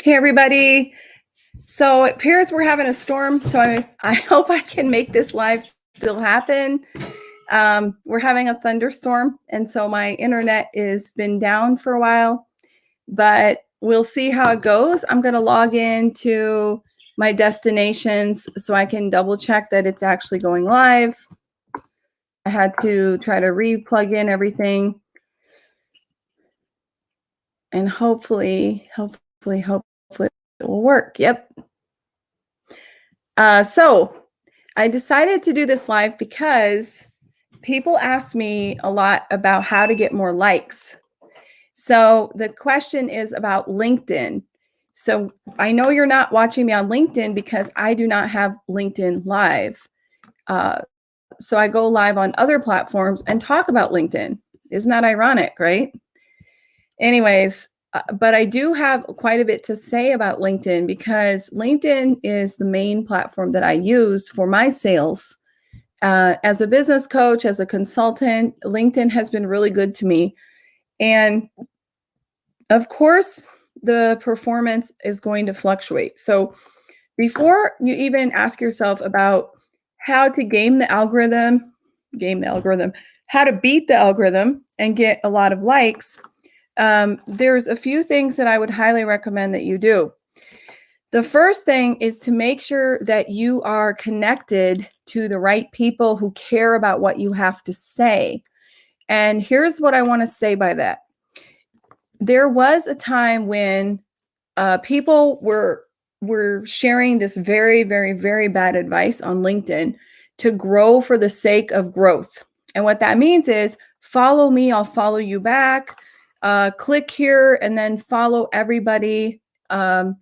Hey, everybody. So it appears we're having a storm, so I hope I can make this live still happen. We're having a thunderstorm, and so my internet has been down for a while, but we'll see how it goes. I'm going to log into my destinations so I can double check that it's actually going live. I had to try to re-plug in everything, and hopefully it will work. Yep. So I decided to do this live because people ask me a lot about how to get more likes. So the question is about LinkedIn. So I know you're not watching me on LinkedIn because I do not have LinkedIn Live. So I go live on other platforms and talk about LinkedIn. Isn't that ironic, right? Anyways, but I do have quite a bit to say about LinkedIn because LinkedIn is the main platform that I use for my sales. As a business coach, as a consultant, LinkedIn has been really good to me. And of course, the performance is going to fluctuate. So before you even ask yourself about how to game the algorithm, how to beat the algorithm and get a lot of likes, there's a few things that I would highly recommend that you do. The first thing is to make sure that you are connected to the right people who care about what you have to say. And here's what I want to say by that. There was a time when people were sharing this very, very, very bad advice on LinkedIn to grow for the sake of growth. And what that means is follow me, I'll follow you back. Click here and then follow everybody. And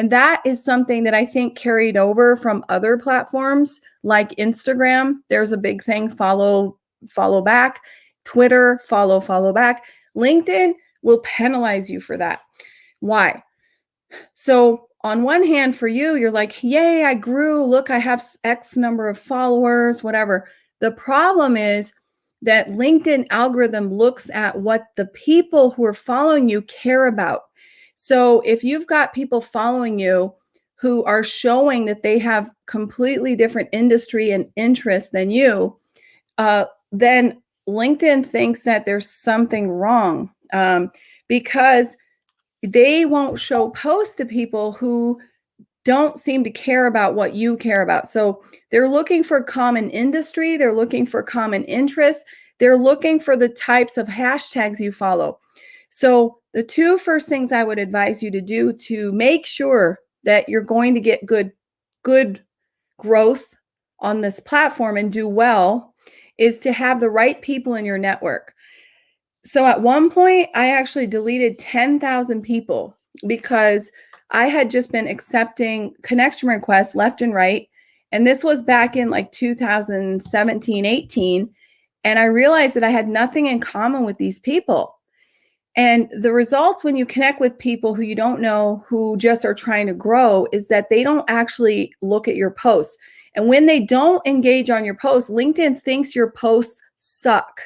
that is something that I think carried over from other platforms like Instagram. There's a big thing, follow back. Twitter, follow back. LinkedIn will penalize you for that. Why? So on one hand, for you, you're like, yay, I grew. Look, I have X number of followers, whatever. The problem is that LinkedIn algorithm looks at what the people who are following you care about. So if you've got people following you who are showing that they have completely different industry and interest than you, then LinkedIn thinks that there's something wrong because they won't show posts to people who don't seem to care about what you care about. So they're looking for common industry. They're looking for common interests. They're looking for the types of hashtags you follow. So the two first things I would advise you to do to make sure that you're going to get good growth on this platform and do well is to have the right people in your network. So at one point, I actually deleted 10,000 people because I had just been accepting connection requests left and right. And this was back in like 2017, 18. And I realized that I had nothing in common with these people. And the results when you connect with people who you don't know, who just are trying to grow, is that they don't actually look at your posts. And when they don't engage on your posts, LinkedIn thinks your posts suck.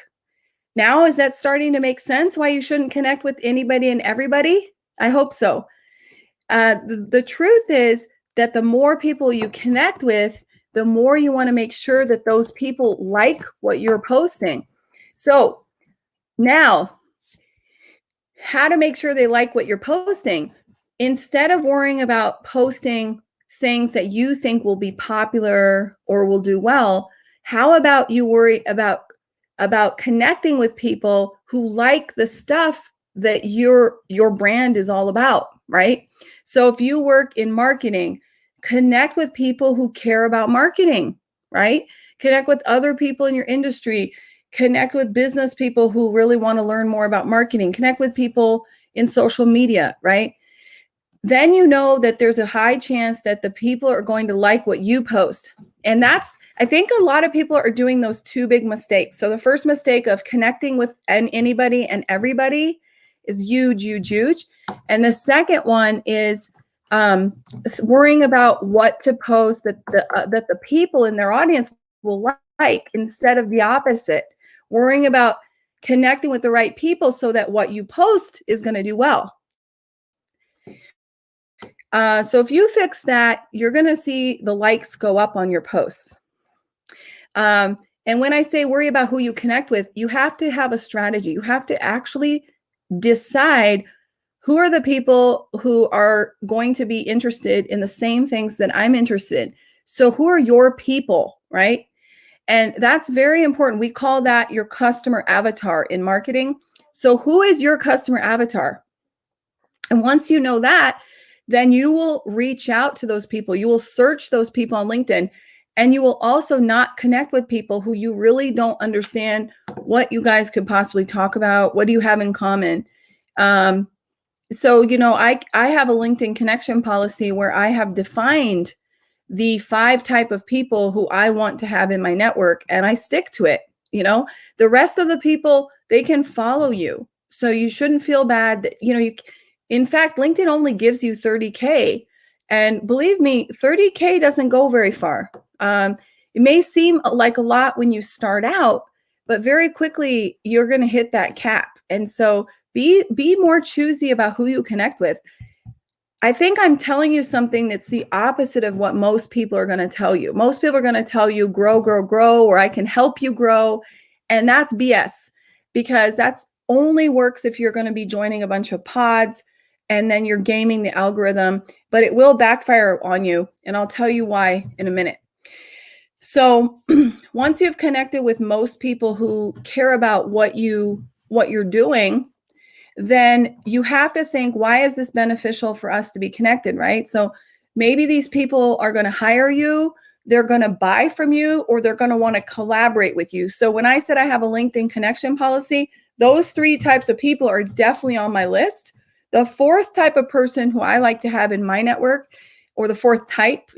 Now, is that starting to make sense why you shouldn't connect with anybody and everybody? I hope so. The truth is that the more people you connect with, the more you want to make sure that those people like what you're posting. So now, how to make sure they like what you're posting? Instead of worrying about posting things that you think will be popular or will do well, how about you worry about connecting with people who like the stuff that your brand is all about, right? So if you work in marketing, connect with people who care about marketing, right? Connect with other people in your industry, connect with business people who really want to learn more about marketing, connect with people in social media, right? Then you know that there's a high chance that the people are going to like what you post. And I think a lot of people are doing those two big mistakes. So the first mistake of connecting with anybody and everybody is huge. And the second one is worrying about what to post that the people in their audience will like, instead of the opposite, worrying about connecting with the right people so that what you post is going to do well. So if you fix that, you're going to see the likes go up on your posts. And when I say worry about who you connect with, you have to have a strategy. You have to actually decide who are the people who are going to be interested in the same things that I'm interested in. So who are your people, right? And that's very important. We call that your customer avatar in marketing. So who is your customer avatar? And once you know that, then you will reach out to those people. You will search those people on LinkedIn, and you will also not connect with people who you really don't understand what you guys could possibly talk about. What do you have in common? So, I have a LinkedIn connection policy where I have defined the 5 type of people who I want to have in my network, and I stick to it. The rest of the people, they can follow you. So you shouldn't feel bad that, in fact, LinkedIn only gives you 30K. And believe me, 30K doesn't go very far. It may seem like a lot when you start out, but very quickly you're going to hit that cap. And so be more choosy about who you connect with. I think I'm telling you something that's the opposite of what most people are going to tell you. Most people are going to tell you grow, grow, grow, or I can help you grow. And that's BS, because that's only works if you're going to be joining a bunch of pods and then you're gaming the algorithm, but it will backfire on you. And I'll tell you why in a minute. So once you've connected with most people who care about what you're doing, then you have to think, why is this beneficial for us to be connected, right? So maybe these people are going to hire you, they're going to buy from you, or they're going to want to collaborate with you. So when I said I have a LinkedIn connection policy, those 3 types of people are definitely on my list. The 4th type of person who I like to have in my network, or the 4th type,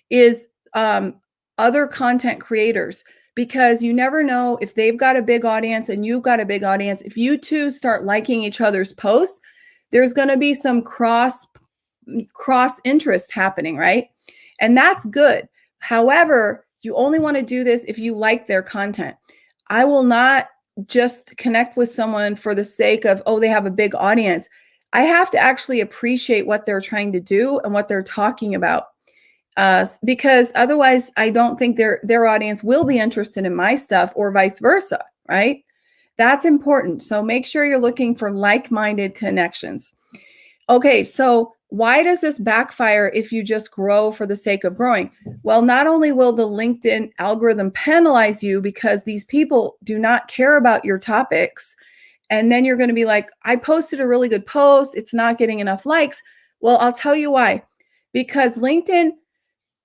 is other content creators. Because you never know if they've got a big audience and you've got a big audience. If you two start liking each other's posts, there's going to be some cross interest happening, right? And that's good. However, you only want to do this if you like their content. I will not just connect with someone for the sake of, oh, they have a big audience. I have to actually appreciate what they're trying to do and what they're talking about. Because otherwise, I don't think their audience will be interested in my stuff, or vice versa, right? That's important. So make sure you're looking for like-minded connections. Okay, so why does this backfire if you just grow for the sake of growing? Well, not only will the LinkedIn algorithm penalize you because these people do not care about your topics, and then you're going to be like, I posted a really good post, it's not getting enough likes. Well, I'll tell you why. Because LinkedIn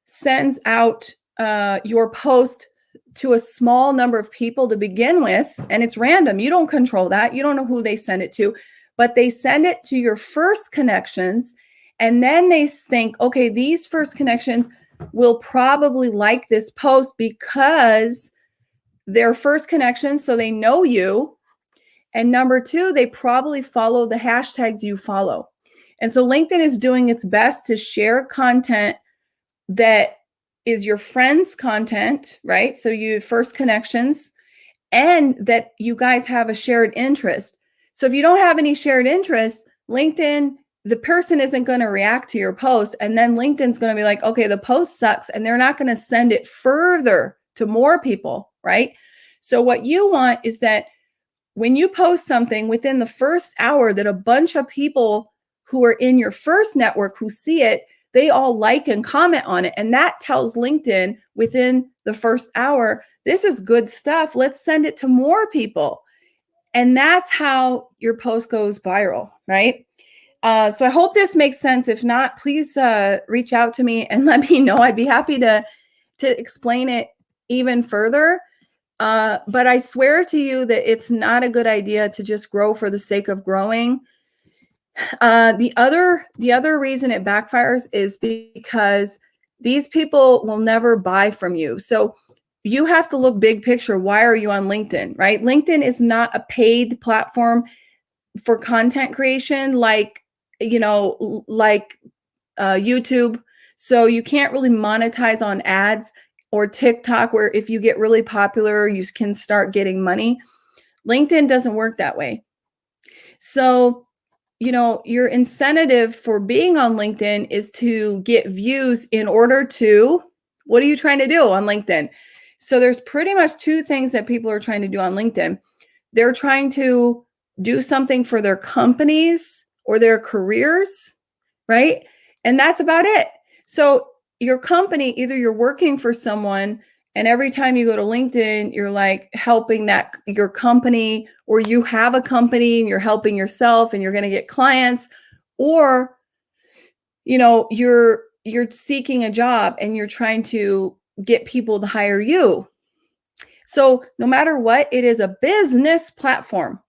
sends out your post to a small number of people to begin with, and it's random. You don't control that. You don't know who they send it to, but they send it to your first connections, and then they think, okay, these first connections will probably like this post because they're first connections, so they know you. And number 2, they probably follow the hashtags you follow. And so LinkedIn is doing its best to share content that is your friends' content, right? So you first connections, and that you guys have a shared interest. So if you don't have any shared interests, LinkedIn, the person isn't going to react to your post. And then LinkedIn's going to be like, okay, the post sucks. And they're not going to send it further to more people, right? So what you want is that when you post something within the first hour, that a bunch of people who are in your first network who see it, they all like and comment on it. And that tells LinkedIn within the first hour, this is good stuff. Let's send it to more people. And that's how your post goes viral, right? So I hope this makes sense. If not, please reach out to me and let me know. I'd be happy to explain it even further. But I swear to you that it's not a good idea to just grow for the sake of growing. The other reason it backfires is because these people will never buy from you. So you have to look big picture. Why are you on LinkedIn, right? LinkedIn is not a paid platform for content creation like YouTube. So you can't really monetize on ads, or TikTok, where if you get really popular, you can start getting money. LinkedIn doesn't work that way. So your incentive for being on LinkedIn is to get views in order to, what are you trying to do on LinkedIn? So there's pretty much two things that people are trying to do on LinkedIn. They're trying to do something for their companies or their careers, right? And that's about it. So your company, either you're working for someone and every time you go to LinkedIn, you're like helping your company, or you have a company and you're helping yourself and you're going to get clients, or you're seeking a job and you're trying to get people to hire you. So no matter what, it is a business platform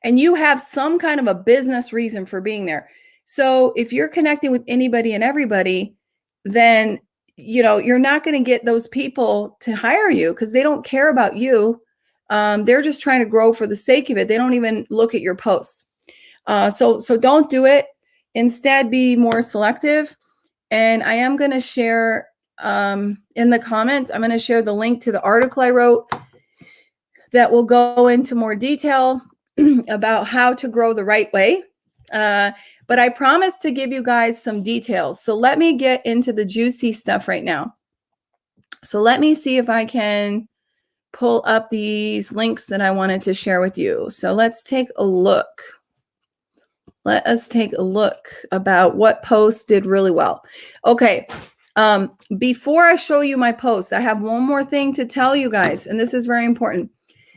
and you have some kind of a business reason for being there. So if you're connecting with anybody and everybody, then you're not going to get those people to hire you because they don't care about you. They're just trying to grow for the sake of it. They don't even look at your posts. So don't do it. Instead, be more selective. And I am going to share in the comments, I'm going to share the link to the article I wrote that will go into more detail about how to grow the right way. But I promise to give you guys some details. So let me get into the juicy stuff right now. So let me see if I can pull up these links that I wanted to share with you. So let's take a look. Let us take a look about what posts did really well. Okay. Before I show you my posts, I have one more thing to tell you guys, and this is very important.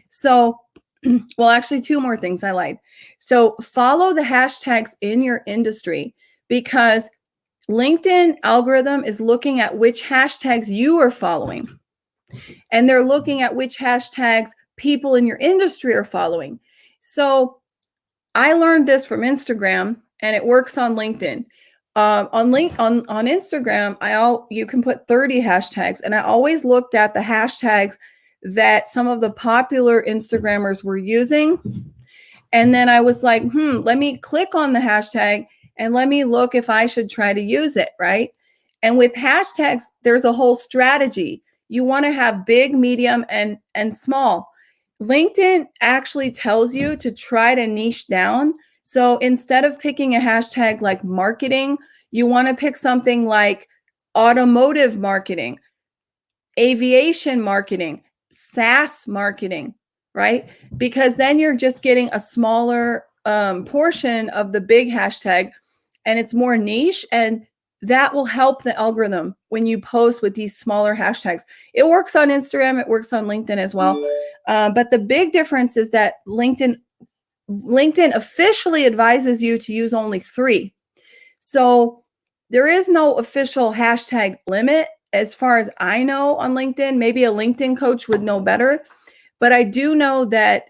So, well, actually, two more things I lied. So follow the hashtags in your industry, because LinkedIn algorithm is looking at which hashtags you are following. And they're looking at which hashtags people in your industry are following. So I learned this from Instagram, and it works on LinkedIn. On Instagram, you can put 30 hashtags, and I always looked at the hashtags that some of the popular Instagrammers were using. And then I was like, let me click on the hashtag and let me look if I should try to use it, right? And with hashtags, there's a whole strategy. You want to have big, medium, and small. LinkedIn actually tells you to try to niche down. So instead of picking a hashtag like marketing, you want to pick something like automotive marketing, aviation marketing, SaaS marketing, right? Because then you're just getting a smaller portion of the big hashtag, and it's more niche, and that will help the algorithm when you post with these smaller hashtags. It works on Instagram, it works on LinkedIn as well. But the big difference is that LinkedIn officially advises you to use only 3. So there is no official hashtag limit as far as I know on LinkedIn. Maybe a LinkedIn coach would know better, but I do know that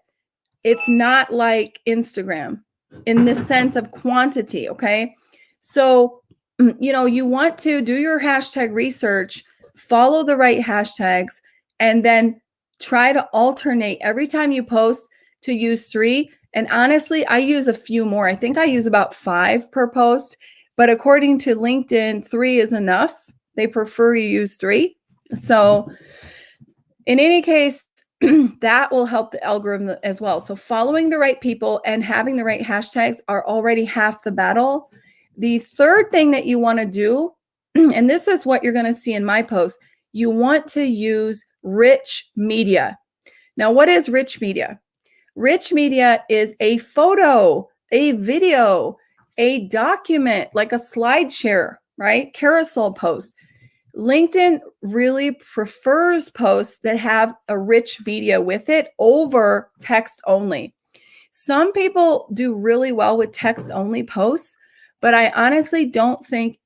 it's not like Instagram in the sense of quantity, okay? So, you want to do your hashtag research, follow the right hashtags, and then try to alternate every time you post to use 3. And honestly, I use a few more. I think I use about 5 per post, but according to LinkedIn, 3 is enough. They prefer you use 3. So in any case, that will help the algorithm as well. So following the right people and having the right hashtags are already half the battle. The third thing that you want to do, and this is what you're going to see in my post, you want to use rich media. Now, what is rich media? Rich media is a photo, a video, a document, like a slide share, right? Carousel post. LinkedIn really prefers posts that have a rich media with it over text only. Some people do really well with text only posts, but I honestly don't think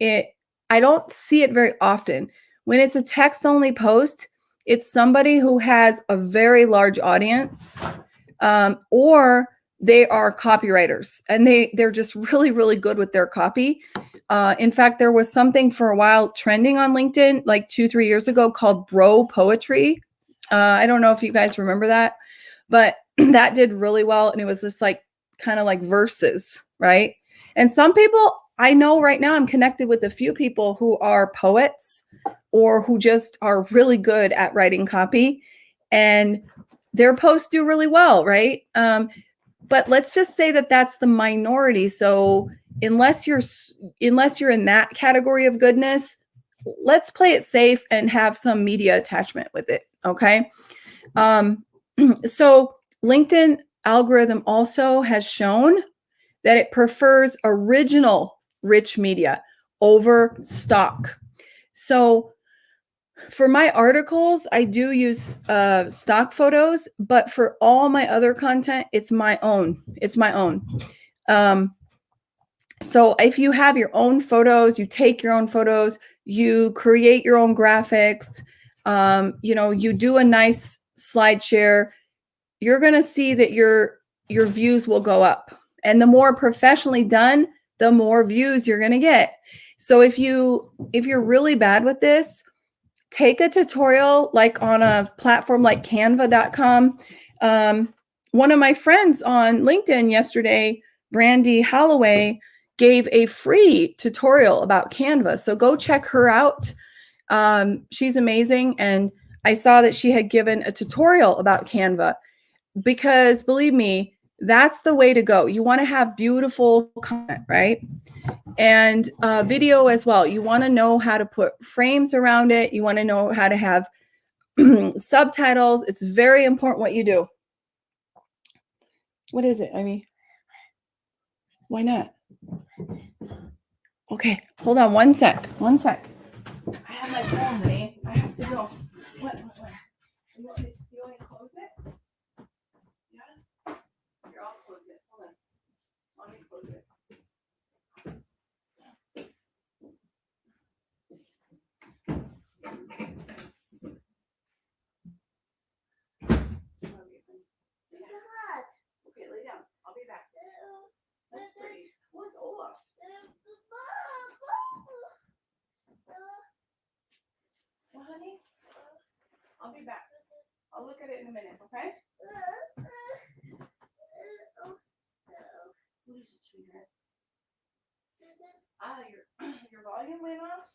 I don't see it very often. When it's a text only post, it's somebody who has a very large audience, or they are copywriters and they're just really, really good with their copy. In fact, there was something for a while trending on LinkedIn like 2-3 years ago called bro poetry. I don't know if you guys remember that, but that did really well. And it was just like kind of like verses, right? And some people I know right now, I'm connected with a few people who are poets or who just are really good at writing copy, and their posts do really well, right? But let's just say that that's the minority. So unless you're in that category of goodness, let's play it safe and have some media attachment with it. Okay. So LinkedIn algorithm also has shown that it prefers original rich media over stock. So for my articles, I do use stock photos, but for all my other content, it's my own. It's my own. So if you have your own photos, you take your own photos, you create your own graphics, you do a nice slide share, you're going to see that your views will go up. And the more professionally done, the more views you're going to get. So if you're really bad with this, take a tutorial like on a platform like canva.com. One of my friends on LinkedIn yesterday, Brandy Holloway, gave a free tutorial about Canva. So go check her out. She's amazing. And I saw that she had given a tutorial about Canva because believe me, that's the way to go. You want to have beautiful content, right? And video as well. You want to know how to put frames around it. You want to know how to have subtitles. It's very important what you do. What is it, Ivy? Why not? Okay, hold on one sec. One sec. I have my phone, honey. I have to go. What? You want me to close it? Yeah? Here, I'll close it. Hold on. Let me close it. Okay, lay down. I'll be back. That's pretty. What's Olaf? Well, honey, I'll be back. I'll look at it in a minute, okay? What is it, sweetheart? Your volume went off?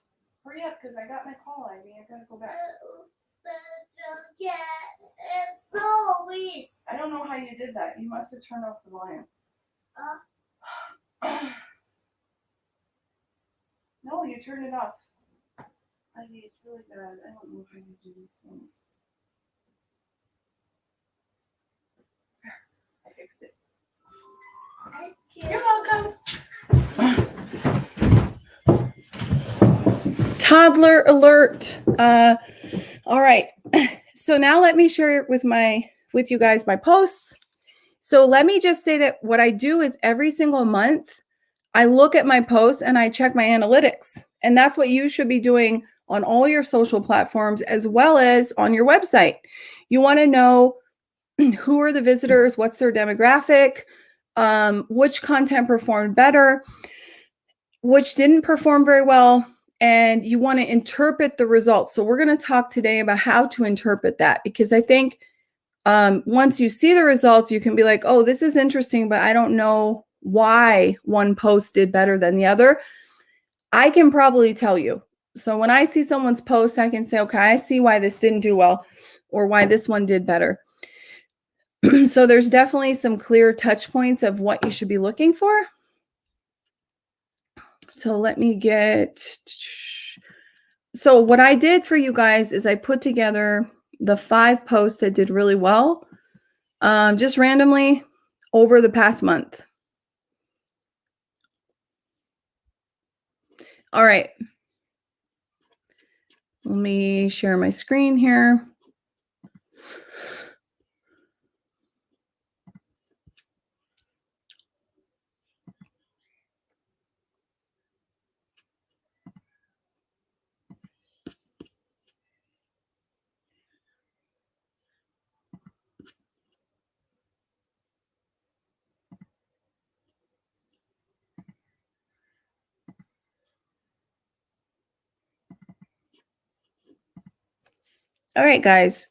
Hurry up, because I got my call, Ivy. I gotta go back. I don't know how you did that. You must have turned off the volume. No, you turned it off. Ivy, it's really bad. I don't know how you do these things. I fixed it. Thank you. You're welcome. Toddler alert. All right. So now let me share with you guys my posts. So let me just say that what I do is every single month, I look at my posts and I check my analytics. And that's what you should be doing on all your social platforms as well as on your website. You want to know who are the visitors, what's their demographic, which content performed better, which didn't perform very well, and you want to interpret the results. So we're going to talk today about how to interpret that, because I think once you see the results, you can be like, oh, this is interesting, but I don't know why one post did better than the other. I can probably tell you. So when I see someone's post, I can say, okay, I see why this didn't do well or why this one did better. So there's definitely some clear touch points of what you should be looking for. So let me so what I did for you guys is I put together the 5 posts that did really well, just randomly over the past month. All right. Let me share my screen here. All right, guys.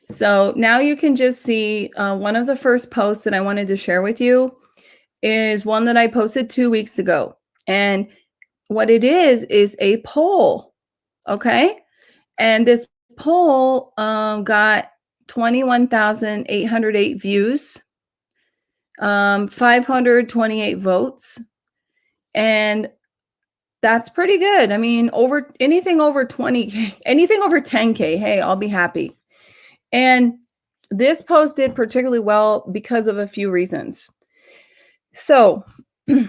So now you can just see one of the first posts that I wanted to share with you is one that I posted 2 weeks ago. And what it is a poll, okay? And this poll got 21,808 views. 528 votes. And that's pretty good. I mean, anything over 20K, anything over 10K, hey, I'll be happy. And this post did particularly well because of a few reasons. So,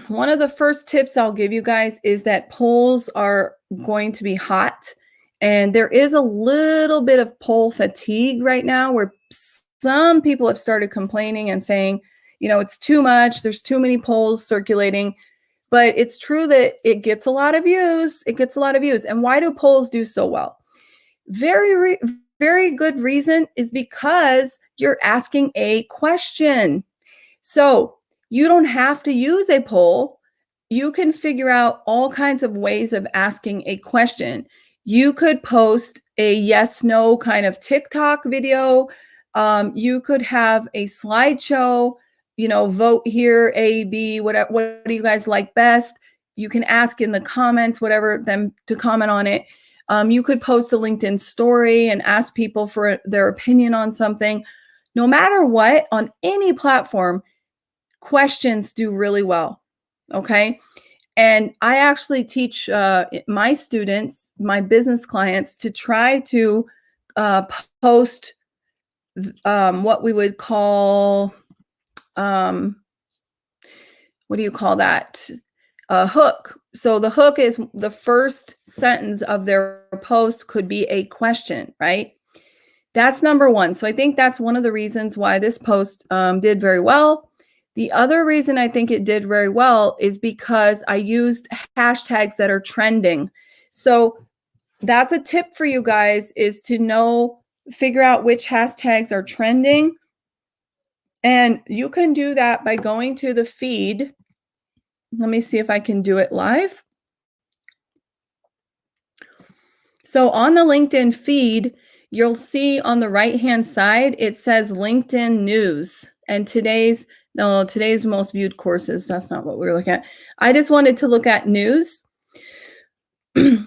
one of the first tips I'll give you guys is that polls are going to be hot. And there is a little bit of poll fatigue right now where some people have started complaining and saying, it's too much. There's too many polls circulating. But it's true that it gets a lot of views. It gets a lot of views. And why do polls do so well? Very good reason is because you're asking a question. So you don't have to use a poll. You can figure out all kinds of ways of asking a question. You could post a yes, no kind of TikTok video. You could have a slideshow, vote here, A, B, what do you guys like best? You can ask in the comments, whatever, them to comment on it. You could post a LinkedIn story and ask people for their opinion on something. No matter what, on any platform, questions do really well. Okay. And I actually teach my students, my business clients, to try to post what we would call, what do you call that? A hook. So the hook is the first sentence of their post could be a question, right? That's number one. So I think that's one of the reasons why this post did very well. The other reason I think it did very well is because I used hashtags that are trending. So that's a tip for you guys, is to figure out which hashtags are trending. And you can do that by going to the feed. Let me see if I can do it live. So on the LinkedIn feed, you'll see on the right-hand side, it says LinkedIn News. And today's most viewed courses. That's not what we're looking at. I just wanted to look at news.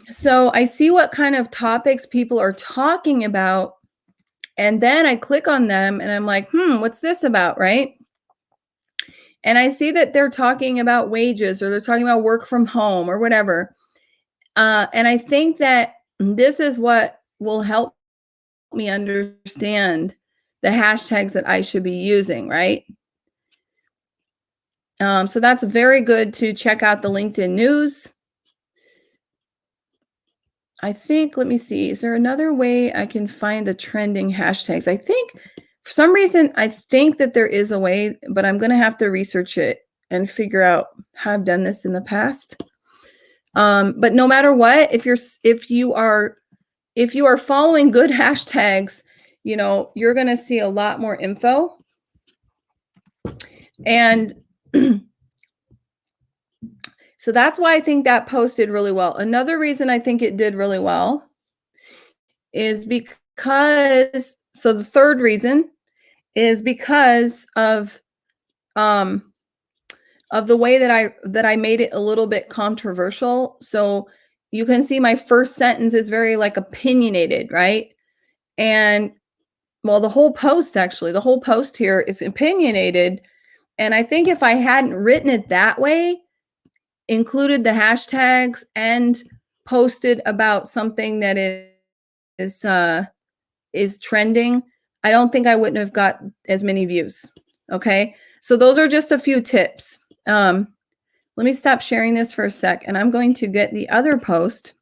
So I see what kind of topics people are talking about. And then I click on them and I'm like, what's this about, right? And I see that they're talking about wages, or they're talking about work from home or whatever. And I think that this is what will help me understand the hashtags that I should be using, right? So that's very good to check out the LinkedIn News. I think, let me see, is there another way I can find the trending hashtags? I think for some reason, I think that there is a way, but I'm going to have to research it and figure out how I've done this in the past. But no matter what, if you are following good hashtags, you're going to see a lot more info. And so that's why I think that post did really well. Another reason I think it did really well is because, so the third reason is because of the way that I made it a little bit controversial. So you can see my first sentence is very opinionated, right? And well, the whole post here is opinionated. And I think if I hadn't written it that way, included the hashtags, and posted about something that is trending, I don't think I wouldn't have got as many views. Okay, so those are just a few tips. Let me stop sharing this for a sec, and I'm going to get the other post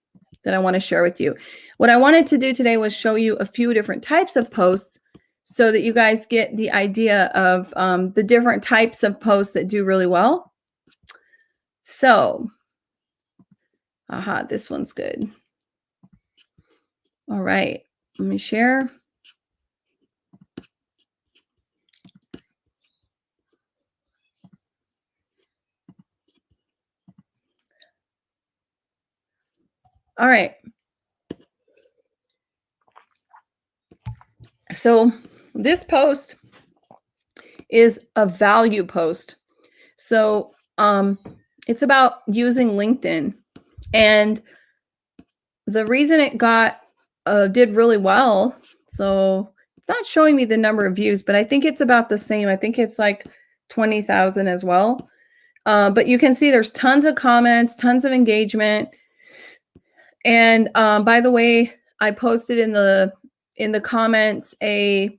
that I want to share with you. What I wanted to do today was show you a few different types of posts so that you guys get the idea of the different types of posts that do really well. So, this one's good. All right, let me share. All right. So this post is a value post. So it's about using LinkedIn. And the reason it did really well, so it's not showing me the number of views, but I think it's about the same. I think it's like 20,000 as well. But you can see there's tons of comments, tons of engagement. And by the way, I posted in the comments a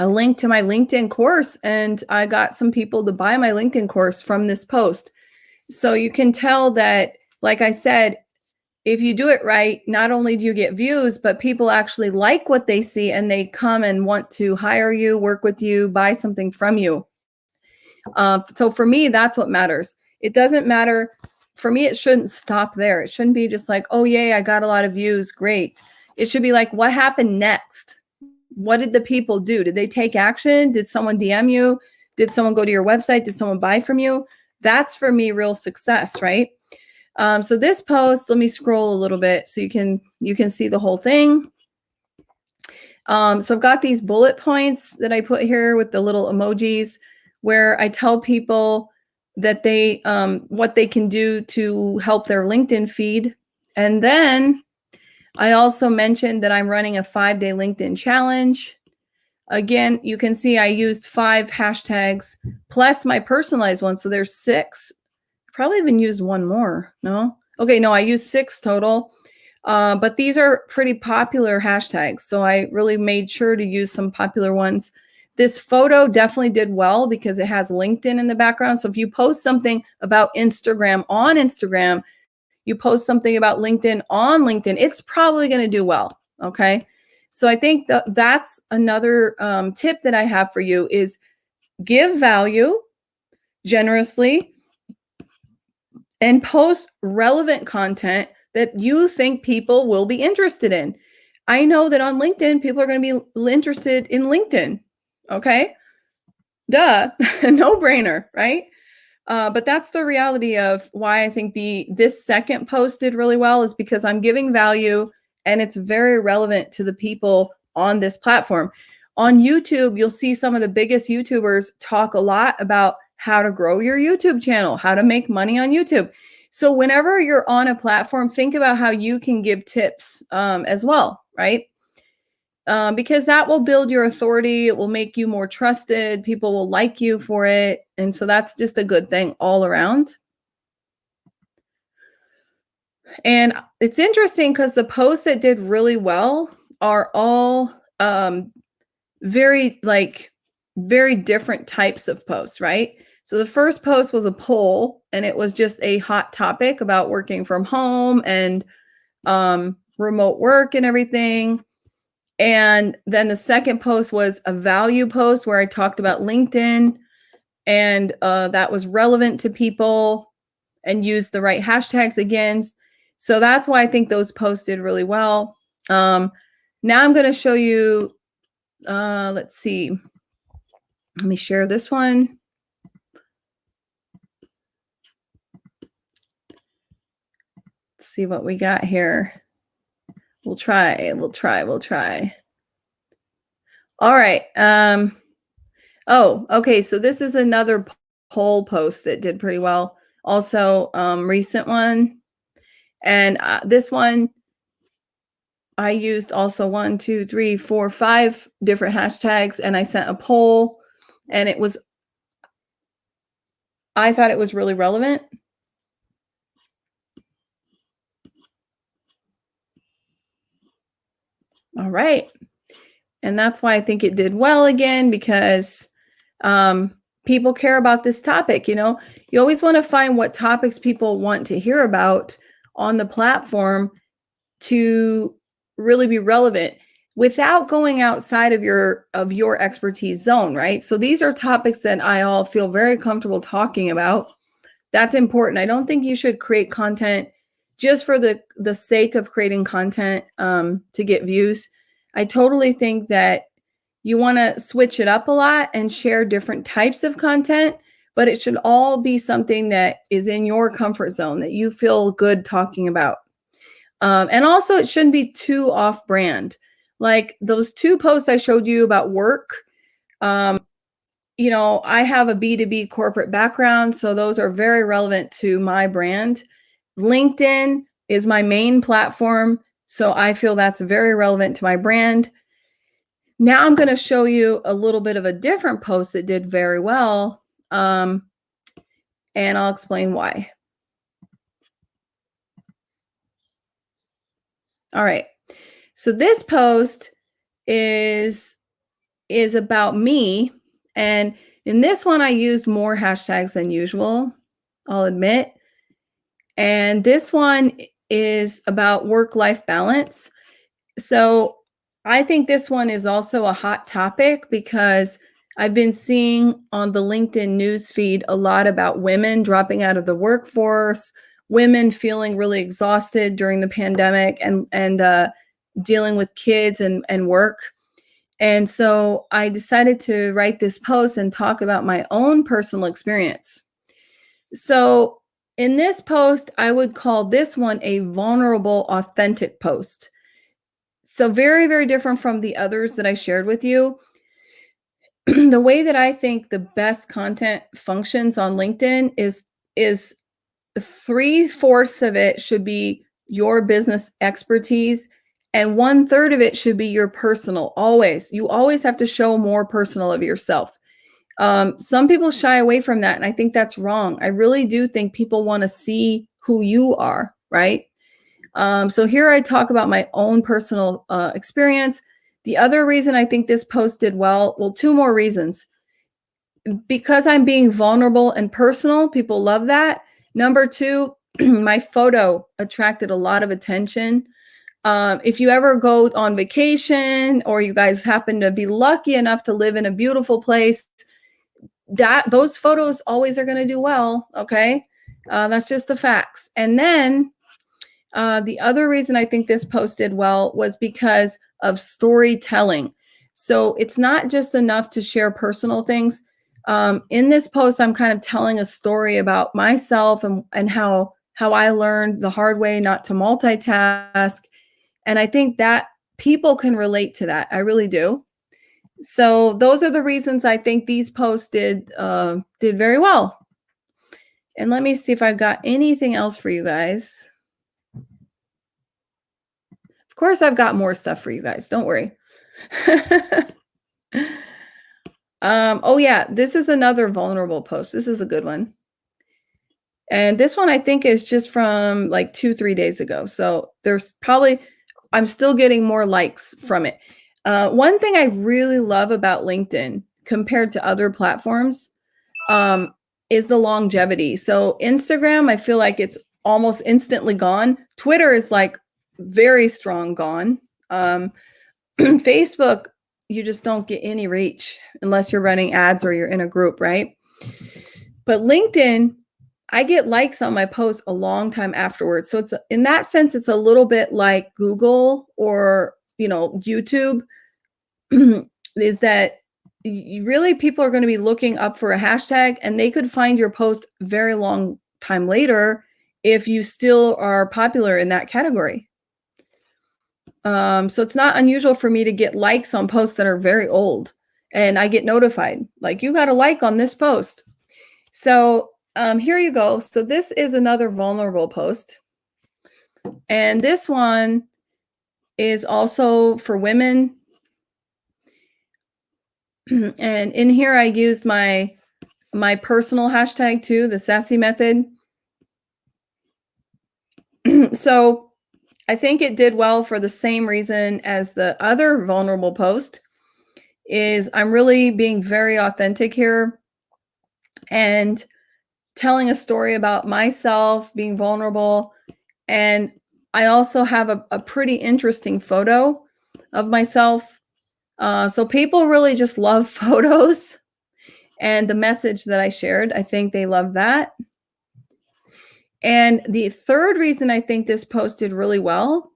link to my LinkedIn course, and I got some people to buy my LinkedIn course from this post. So you can tell that, like I said, if you do it right, not only do you get views, but people actually like what they see and they come and want to hire you, work with you, buy something from you. So for me, that's what matters. It doesn't matter. For me, it shouldn't stop there. It shouldn't be just like, oh, yay, I got a lot of views. Great. It should be like, what happened next? What did the people do? Did they take action? Did someone DM you? Did someone go to your website? Did someone buy from you? That's for me real success, right? So this post, let me scroll a little bit so you can see the whole thing. So I've got these bullet points that I put here with the little emojis where I tell people that they what they can do to help their LinkedIn feed. And then I also mentioned that I'm running a 5-day LinkedIn challenge. Again, you can see I used 5 hashtags plus my personalized one. So there's 6. Probably even used one more. No? Okay, no, I used 6 total. But these are pretty popular hashtags. So I really made sure to use some popular ones. This photo definitely did well because it has LinkedIn in the background. So if you post something about Instagram on Instagram, you post something about LinkedIn on LinkedIn, it's probably going to do well. Okay. So I think that's another tip that I have for you is give value generously and post relevant content that you think people will be interested in. I know that on LinkedIn, people are going to be interested in LinkedIn. Okay. Duh. No brainer, right? But that's the reality of why I think this second post did really well is because I'm giving value and it's very relevant to the people on this platform. On YouTube, you'll see some of the biggest YouTubers talk a lot about how to grow your YouTube channel, how to make money on YouTube. So whenever you're on a platform, think about how you can give tips as well, right? Because that will build your authority. It will make you more trusted. People will like you for it. And so that's just a good thing all around. And it's interesting because the posts that did really well are all very different types of posts, right? So the first post was a poll and it was just a hot topic about working from home and remote work and everything. And then the second post was a value post where I talked about LinkedIn and that was relevant to people and used the right hashtags again. So that's why I think those posts did really well. Now I'm going to show you, let's see. Let me share this one. Let's see what we got here. We'll try. All right. Oh, okay. So this is another poll post that did pretty well. Also, recent one. And this one, I used also 1, 2, 3, 4, 5 different hashtags, and I sent a poll, and I thought it was really relevant. All right. And that's why I think it did well again, because people care about this topic. You know, you always want to find what topics people want to hear about on the platform to really be relevant without going outside of your expertise zone, right? So these are topics that I all feel very comfortable talking about. That's important. I don't think you should create content just for the sake of creating content to get views. I totally think that you want to switch it up a lot and share different types of content, but it should all be something that is in your comfort zone that you feel good talking about. And also it shouldn't be too off brand. Like those 2 posts I showed you about work, you know, I have a B2B corporate background, so those are very relevant to my brand. LinkedIn is my main platform, so I feel that's very relevant to my brand. Now I'm going to show you a little bit of a different post that did very well. And I'll explain why. All right. So this post is about me, and in this one I used more hashtags than usual, I'll admit. And this one is about work-life balance. So I think this one is also a hot topic because I've been seeing on the LinkedIn news feed a lot about women dropping out of the workforce, women feeling really exhausted during the pandemic and dealing with kids and work. And so I decided to write this post and talk about my own personal experience. So in this post, I would call this one a vulnerable, authentic post. So very, very different from the others that I shared with you. The way that I think the best content functions on LinkedIn is 3/4 of it should be your business expertise, and 1/3 of it should be your personal. Always, you always have to show more personal of yourself. Some people shy away from that, and I think that's wrong. I really do think people want to see who you are, right? So here I talk about my own personal experience. The other reason I think this post did well, two more reasons. Because I'm being vulnerable and personal, people love that. Number two, my photo attracted a lot of attention. If you ever go on vacation or you guys happen to be lucky enough to live in a beautiful place, those photos always are going to do well. Okay. That's just the facts. And then the other reason I think this post did well was because of storytelling. So it's not just enough to share personal things. In this post, I'm kind of telling a story about myself and how I learned the hard way not to multitask. And I think that people can relate to that. I really do. So those are the reasons I think these posts did very well. And let me see if I've got anything else for you guys. Of course, I've got more stuff for you guys. Don't worry. Oh yeah, this is another vulnerable post. This is a good one. And this one I think is just from like 2-3 days ago. So there's probably, I'm still getting more likes from it. One thing I really love about LinkedIn compared to other platforms is the longevity. So Instagram, I feel like it's almost instantly gone. Twitter is like very strong gone. Facebook, you just don't get any reach unless you're running ads or you're in a group, right? But LinkedIn, I get likes on my posts a long time afterwards. So it's, in that sense, it's a little bit like Google or, YouTube. Is that really people are going to be looking up for a hashtag and they could find your post very long time later if you still are popular in that category. So it's not unusual for me to get likes on posts that are very old, and I get notified, like, you got a like on this post. So here you go. So this is another vulnerable post. And this one is also for women. And in here, I used my personal hashtag too, the sassy method. So I think it did well for the same reason as the other vulnerable post. Is I'm really being very authentic here and telling a story about myself, being vulnerable. And I also have a pretty interesting photo of myself. So people really just love photos and the message that I shared. I think they love that. And the third reason I think this post did really well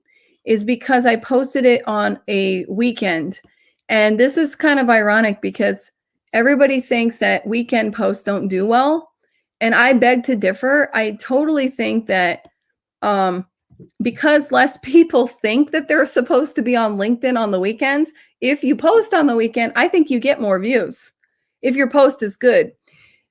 is because I posted it on a weekend. And this is kind of ironic because everybody thinks that weekend posts don't do well. And I beg to differ. I totally think that because less people think that they're supposed to be on LinkedIn on the weekends, if you post on the weekend, I think you get more views if your post is good.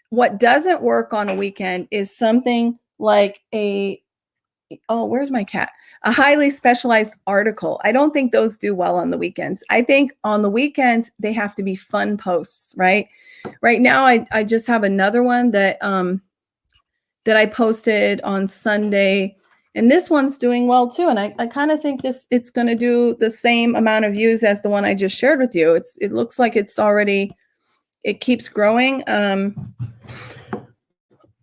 What doesn't work on a weekend is something like where's my cat? a highly specialized article. I don't think those do well on the weekends. I think on the weekends, they have to be fun posts, right? Right now, I just have another one that that I posted on Sunday, and this one's doing well too. And I kind of think it's going to do the same amount of views as the one I just shared with you. It looks like it's already, it keeps growing. And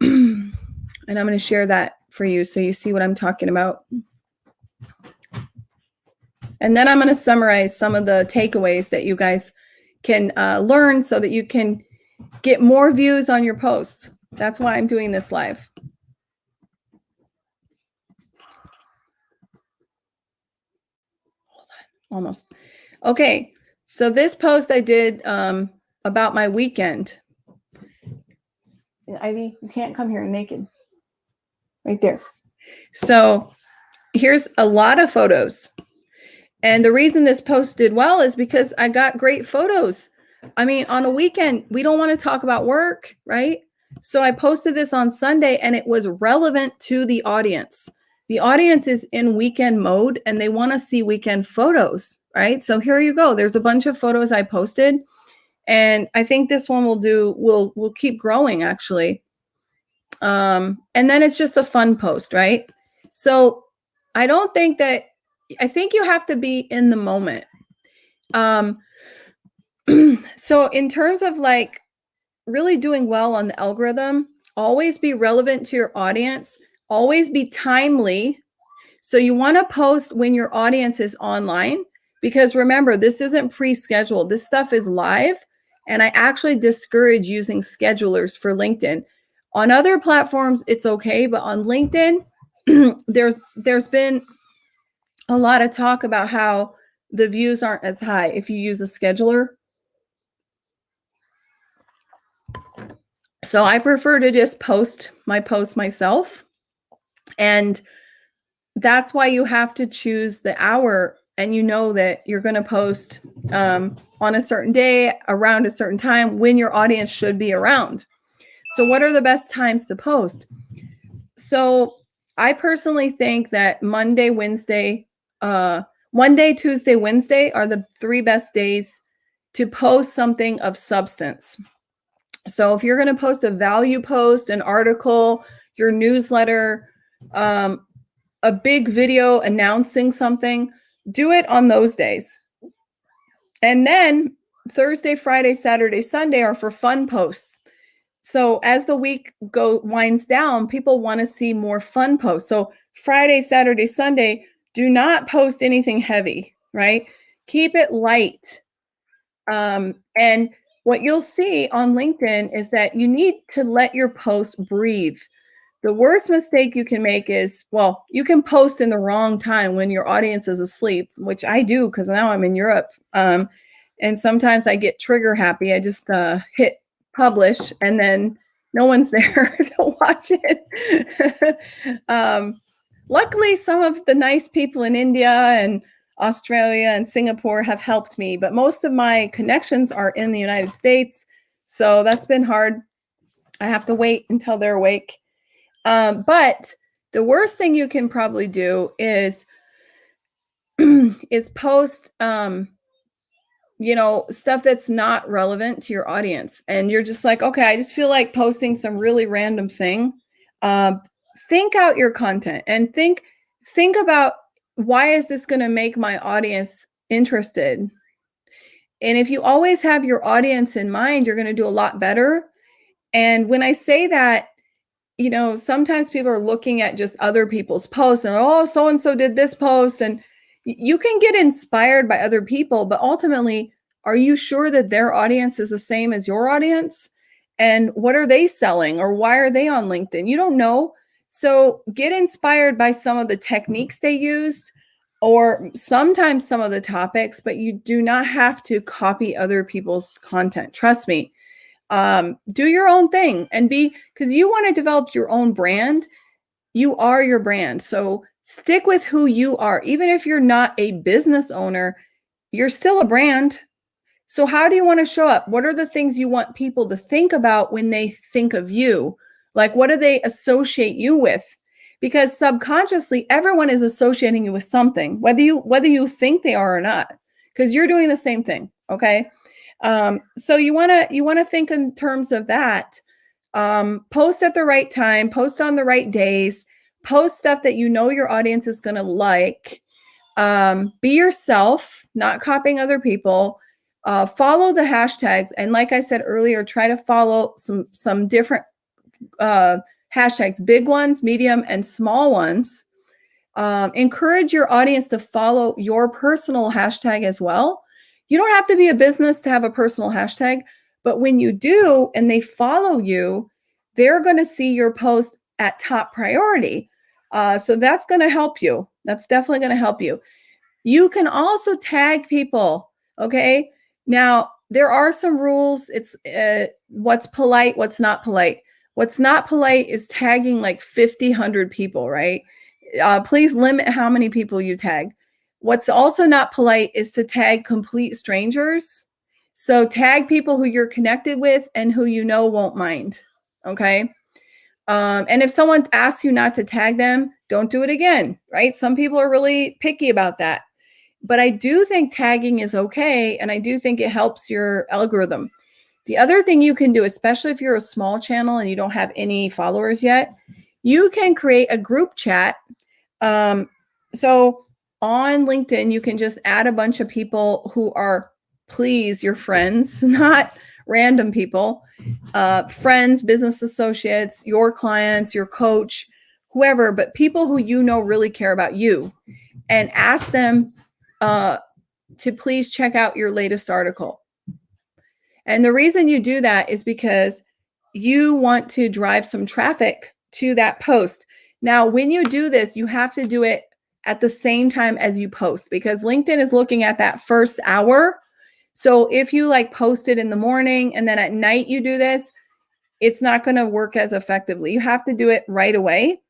I'm going to share that for you so you see what I'm talking about. And then I'm going to summarize some of the takeaways that you guys can learn so that you can get more views on your posts. That's why I'm doing this live. Hold on, almost. Okay, so this post I did about my weekend. Ivy, you can't come here naked. Right there. So here's a lot of photos. And the reason this post did well is because I got great photos. I mean, on a weekend, we don't want to talk about work, right? So I posted this on Sunday and it was relevant to the audience. The audience is in weekend mode and they want to see weekend photos, right? So here you go. There's a bunch of photos I posted. And I think this one will keep growing actually. And then it's just a fun post, right? So I don't think that, I think you have to be in the moment. So in terms of like really doing well on the algorithm, always be relevant to your audience, always be timely. So you want to post when your audience is online, because remember, this isn't pre-scheduled. This stuff is live. And I actually discourage using schedulers for LinkedIn. On other platforms, it's okay. But on LinkedIn, there's been a lot of talk about how the views aren't as high if you use a scheduler. So I prefer to just post my post myself. And that's why you have to choose the hour, and you know that you're going to post on a certain day around a certain time when your audience should be around. So what are the best times to post? So I personally think that Monday, Tuesday, Wednesday are the 3 best days to post something of substance. So if you're going to post a value post, an article, your newsletter, a big video announcing something, do it on those days. And then Thursday, Friday, Saturday, Sunday are for fun posts. So as the week winds down, people want to see more fun posts. So Friday, Saturday, Sunday, do not post anything heavy, right? Keep it light. And what you'll see on LinkedIn is that you need to let your posts breathe. The worst mistake you can make is, well, you can post in the wrong time when your audience is asleep, which I do because now I'm in Europe. And sometimes I get trigger happy. I just hit publish and then no one's there to watch it. Luckily, some of the nice people in India and Australia and Singapore have helped me, but most of my connections are in the United States. So that's been hard. I have to wait until they're awake. But the worst thing you can probably do is post, stuff that's not relevant to your audience. And you're just like, okay, I just feel like posting some really random thing. Think out your content and think about, why is this going to make my audience interested? And if you always have your audience in mind, you're going to do a lot better. And when I say that, sometimes people are looking at just other people's posts and, oh, so-and-so did this post. And you can get inspired by other people, but ultimately, are you sure that their audience is the same as your audience? And what are they selling, or why are they on LinkedIn? You don't know. So get inspired by some of the techniques they used, or sometimes some of the topics, but you do not have to copy other people's content. Trust me. Do your own thing and because you want to develop your own brand. You are your brand. So stick with who you are. Even if you're not a business owner, you're still a brand. So how do you want to show up? What are the things you want people to think about when they think of you? Like, what do they associate you with? because subconsciously everyone is associating you with something, whether you think they are or not, because you're doing the same thing. Okay. So you want to think in terms of that. Post at the right time, post on the right days, post stuff that you know your audience is going to like. Be yourself, not copying other people. Follow the hashtags, and like I said earlier, try to follow some different hashtags, big ones, medium, and small ones. Encourage your audience to follow your personal hashtag as well. You don't have to be a business to have a personal hashtag, but when you do and they follow you, they're going to see your post at top priority. So that's going to help you. That's definitely going to help you. You can also tag people. Okay. Now, there are some rules. It's what's polite, what's not polite. What's not polite is tagging like 50, 100 people, right? Please limit how many people you tag. What's also not polite is to tag complete strangers. So tag people who you're connected with and who you know won't mind. Okay. And if someone asks you not to tag them, don't do it again, right? Some people are really picky about that. But I do think tagging is okay. And I do think it helps your algorithm. The other thing you can do, especially if you're a small channel and you don't have any followers yet, you can create a group chat. So on LinkedIn, you can just add a bunch of people who are, please, your friends, not random people, friends, business associates, your clients, your coach, whoever, but people who you know really care about you, and ask them to please check out your latest article. And the reason you do that is because you want to drive some traffic to that post. Now, when you do this, you have to do it at the same time as you post, because LinkedIn is looking at that first hour. So if you like post it in the morning and then at night you do this, it's not going to work as effectively. You have to do it right away.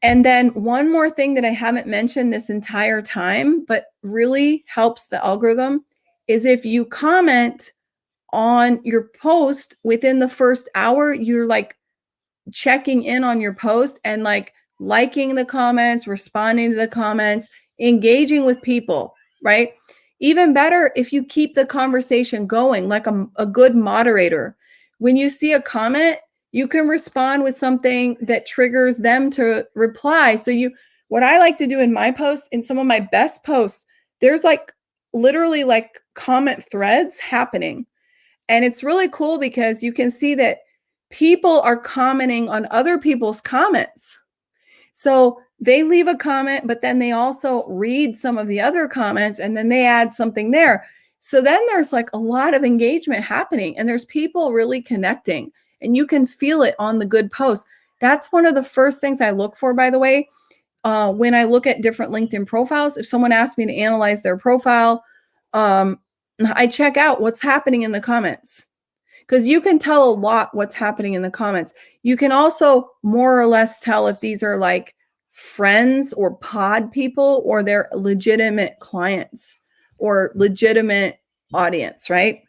And then one more thing that I haven't mentioned this entire time, but really helps the algorithm, is if you comment on your post within the first hour, you're like checking in on your post and like liking the comments, responding to the comments, engaging with people, right? Even better if you keep the conversation going like a good moderator. When you see a comment, you can respond with something that triggers them to reply. So what I like to do in my posts, in some of my best posts, there's like literally like comment threads happening. And it's really cool because you can see that people are commenting on other people's comments. So they leave a comment, but then they also read some of the other comments and then they add something there. So then there's like a lot of engagement happening and there's people really connecting, and you can feel it on the good posts. That's one of the first things I look for, by the way, when I look at different LinkedIn profiles. If someone asks me to analyze their profile, I check out what's happening in the comments, because you can tell a lot what's happening in the comments. You can also more or less tell if these are like friends or pod people or they're legitimate clients or legitimate audience, right?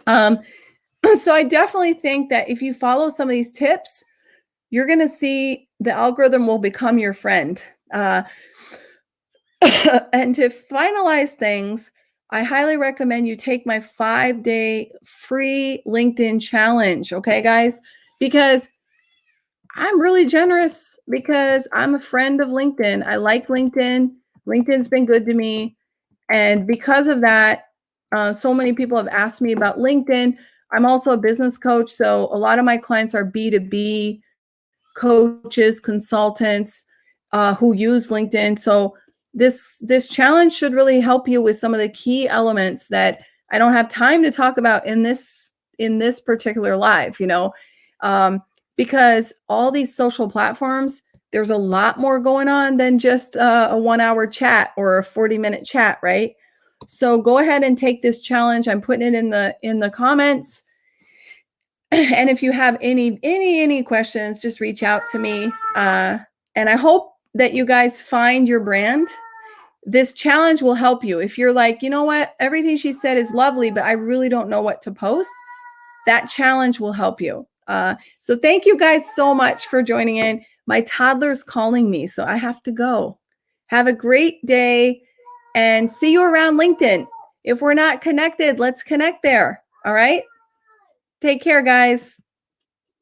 So I definitely think that if you follow some of these tips, you're going to see the algorithm will become your friend. And to finalize things, I highly recommend you take my 5-day free LinkedIn challenge. Okay, guys, because I'm really generous, because I'm a friend of LinkedIn. I like LinkedIn. LinkedIn's been good to me. And because of that, so many people have asked me about LinkedIn. I'm also a business coach. So a lot of my clients are B2B coaches, consultants who use LinkedIn. So this challenge should really help you with some of the key elements that I don't have time to talk about in this particular live, because all these social platforms, there's a lot more going on than just a 1-hour chat or a 40-minute chat, right? So go ahead and take this challenge. I'm putting it in the comments. And if you have any questions, just reach out to me. And I hope that you guys find your brand. This challenge will help you. If you're like, you know what, everything she said is lovely, but I really don't know what to post, that challenge will help you. So thank you guys so much for joining in. My toddler's calling me, so I have to go. Have a great day and see you around LinkedIn. If we're not connected, let's connect there. All right? Take care, guys.